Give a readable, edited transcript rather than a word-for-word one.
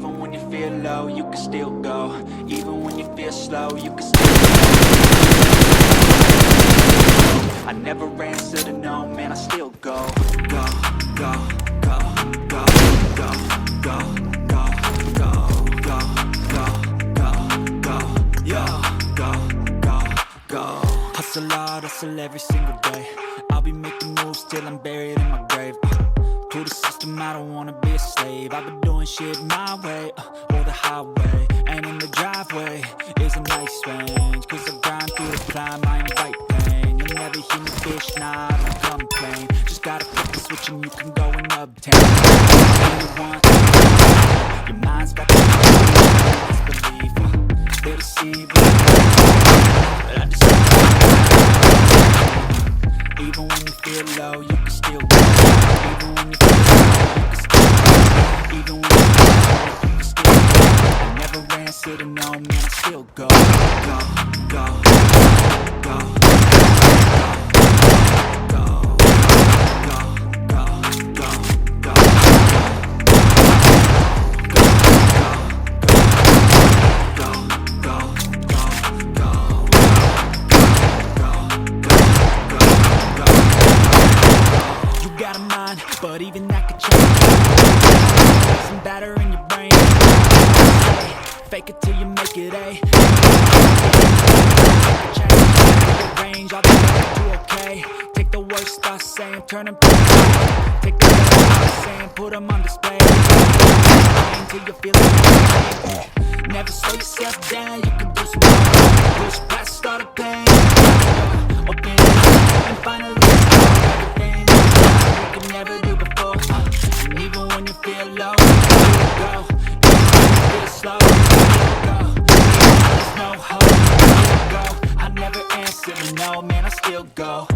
Even when you feel low, you can still go. Even when you feel slow, you can still go. I never answer to no, man, I still go. Go, go, go, go, go, go, go, go, go, go, go, go, yo, go, go, go. Hustle hard, hustle every single day. I'll be making moves till I'm buried in my grave. To the system, I don't wanna be a slave. I've been doing shit my way, or the highway. And in the driveway is a nice range, cause I grind through the climb, I invite pain. You'll never hear me bitch, nah, I don't complain. Just gotta flip the switch and you can go and obtain what you want. Your mind's got to believe, they deceive you. But I just even when you feel low, you can still go. Even when you feel low, you can still go. Even when you feel low, you can still go. I never answer to no, man, I still go. Go, go, go, go, go, go, go, go, go. But even that could change. Some batter in your brain. Fake it till you make it A. Change your range, I'll be back to okay. Take the worst I say and turn them to take the best I say and put them on display. Till you feel it. Never slow yourself down, you can do some more. Push past all the pain. Open it up and finally everything you can never do before. And even when you feel low, you go. Even when you feel slow, you go. There's no hope, you go. I never answer to no, man, I still go.